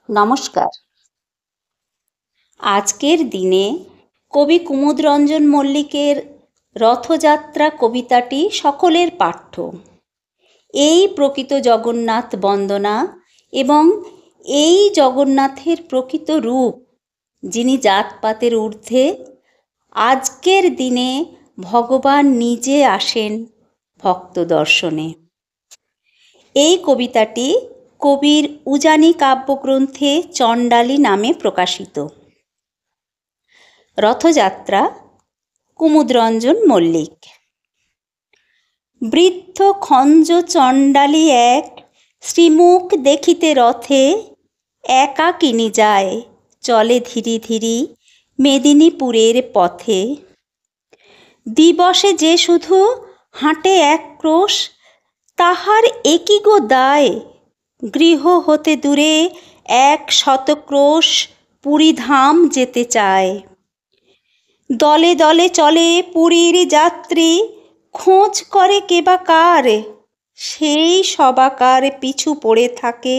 নমস্কার। আজকের দিনে কবি কুমুদরঞ্জন মল্লিকের রথযাত্রা কবিতাটি সকলের পাঠ্য। এই প্রকৃত জগন্নাথ বন্দনা এবং এই জগন্নাথের প্রকৃত রূপ, যিনি জাতপাতের ঊর্ধ্বে, আজকের দিনে ভগবান নিজে আসেন ভক্ত দর্শনে। এই কবিতাটি কবির উজানি কাব্যগ্রন্থে চণ্ডালী নামে প্রকাশিত। রথযাত্রা, কুমুদরঞ্জন মল্লিক। বৃদ্ধ খঞ্জ চণ্ডালী এক শ্রীমুখ দেখিতে রথে, একাকিনী যায় চলে ধীরি ধীরি মেদিনীপুরের পথে। দিবসে যে শুধু হাঁটে এক ক্রোশ, তাহার একই গো দায় গৃহ হতে দূরে 100 ক্রোশ পুরীধাম যেতে চায়। দলে দলে চলে পুরীর যাত্রী, খোঁজ করে কেবা কার, সেই সবাকার পিছু পড়ে থাকে,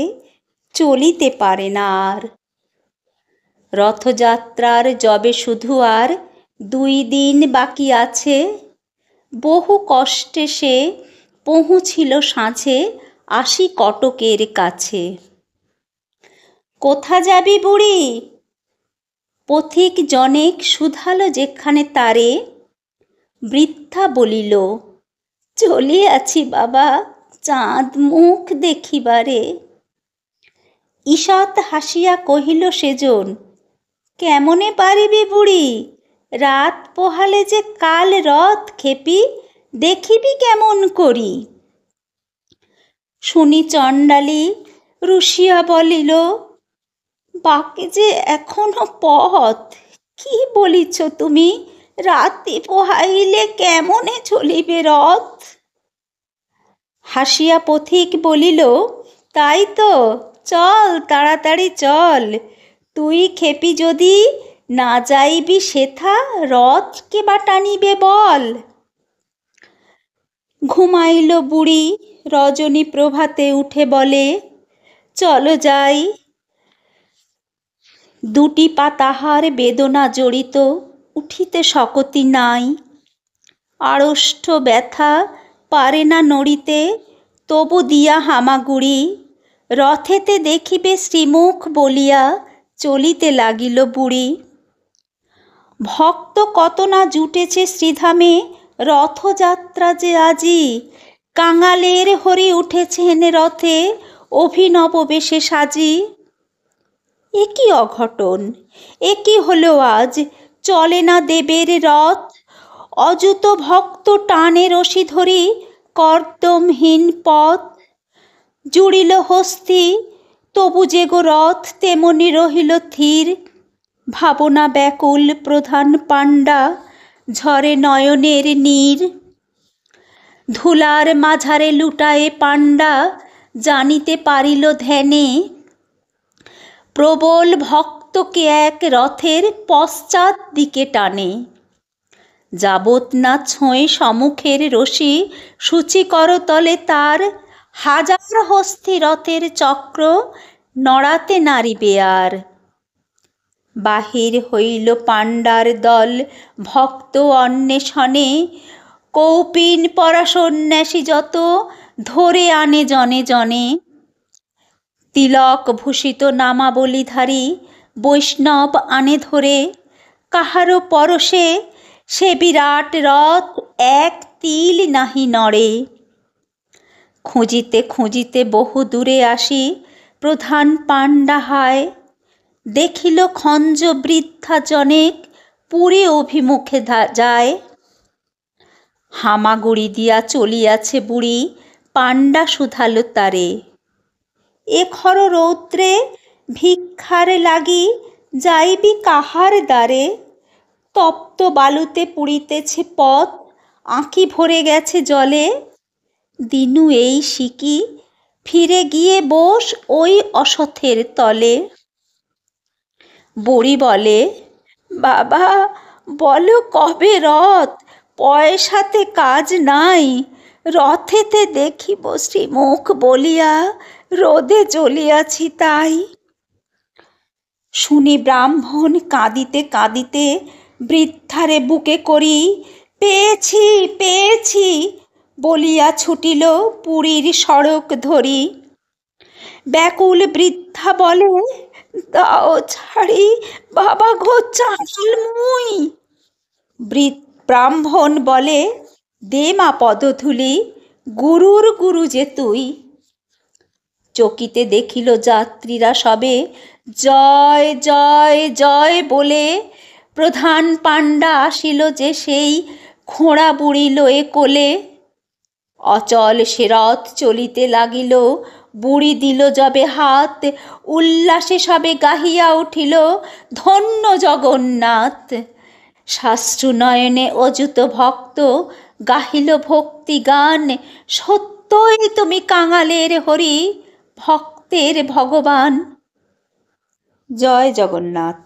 চলিতে পারে না আর। রথযাত্রার যবে শুধু আর 2 দিন বাকি আছে, বহু কষ্টে সে পৌঁছিল সাঁঝে 80 কটকের কাছে। কোথা যাবি বুড়ি? পথিক জনেক শুধালো যেখানে তারে। বৃদ্ধা বলিল, চলিয়াছি বাবা চাঁদ মুখ দেখিবারে। ঈষৎ হাসিয়া কহিল সেজন, কেমনে পারিবি বুড়ি? রাত পোহালে যে কাল রথ খেপি, দেখিবি কেমন করি? শুনি চণ্ডালী রুষিয়া বলিল, বাকি যে এখনো পথ, কি বলিছ তুমি? রাতি পোহাইলে কেমনে চলিবে রথ? হাসিয়া পথিক বলিল, তাই তো, চল তাড়াতাড়ি চল। তুই খেপি যদি না যাইবি সেথা, রথ কে বা টানিবে বল? ঘুমাইল বুড়ি রজনী প্রভাতে উঠে বলে, চলো যাই। 2টি পা তাহার বেদনা জড়িত, উঠিতে শক্তি নাই। আড়ষ্ট ব্যথা পারে না নড়িতে, তবু দিয়া হামাগুড়ি। রথেতে দেখিবে শ্রীমুখ বলিয়া, চলিতে লাগিল বুড়ি। ভক্ত কত না জুটেছে শ্রীধামে, রথযাত্রা যে আজি। কাঙালের হরি উঠেছেন রথে, অভিনব বেশে সাজি। একই অঘটন, একই হলো আজ, চলে না দেবের রথ। অযুত ভক্ত টানে রশি ধরি, কর্দমহীন পথ। জুড়িল হস্তি, তবু যে গো রথ তেমনি রহিল থির। ভাবনা ব্যাকুল প্রধান পাণ্ডা, ঝরে নয়নের নীর। ধুলার মাঝারে লুটায়ে পাণ্ডা, জানিতে পারিল ধ্যানে। প্রবল ভক্তকে এক রথের পশ্চাৎ দিকে টানে। যাবৎ না ছোঁয়ে সম্মুখের রশি, সূচি করতলে তার। হাজার হস্তি রথের চক্র, নড়াতে নারিবে আর। বাহির হইল পাণ্ডার দল ভক্ত অন্বেষণে, কৌপিন পরা সন্ন্যাসী যত, ধরে আনে জনে জনে। তিলক ভূষিত নামাবলীধারী বৈষ্ণব আনে ধরে, কাহারও পরশে সে বিরাট রথ এক তিল নাহি নড়ে। খুঁজিতে খুঁজিতে বহু দূরে আসি, প্রধান পাণ্ডা হায়। দেখিল খঞ্জ বৃদ্ধা জনেক, পুরী অভিমুখে যায়। হামাগুড়ি দিয়া চলিয়াছে বুড়ি, পাণ্ডা শুধালো তারে। এখর রৌদ্রে ভিক্ষার লাগি, যাইবি কাহার দ্বারে? তপ্ত বালুতে পুড়িতেছে পথ, আঁখি ভরে গেছে জলে। দিনু এই সিকি, ফিরে গিয়ে বস ওই অসথের তলে। বুড়ি বলে, বাবা বলো কবে রথ? পয়সাতে কাজ নাই, রথেতে দেখিব শ্রীমুখ বলিয়া, রোদে চলিয়াছি তাই। শুনি ব্রাহ্মণ কাঁদিতে কাঁদিতে বৃদ্ধারে বুকে করি পেয়েছি পেয়েছি বলিয়া ছুটিল পুরীর সড়ক ধরি। ব্যাকুল বৃদ্ধা বলে, দাও ছাড়ি বাবা গো চাঁচল মুই। ব্রাহ্মণ বলে, দে মা পদধূলি, গুরুর গুরু যে তুই। চকিতে দেখিল যাত্রীরা সবে জয় জয় জয় বলে। প্রধান পাণ্ডা আসিল যে সেই খোঁড়া বুড়ি লয়ে কোলে। অচল সে রথ চলিতে লাগিল, বুড়ি দিল যবে হাত, উল্লাসে সবে গাহিয়া উঠিল ধন্য জগন্নাথ। শাস্ত্রু নয়নে অযুত ভক্ত গাহিল ভক্তি গান, সত্যই তুমি কাঙালের হরি, ভক্তের ভগবান। জয় জগন্নাথ।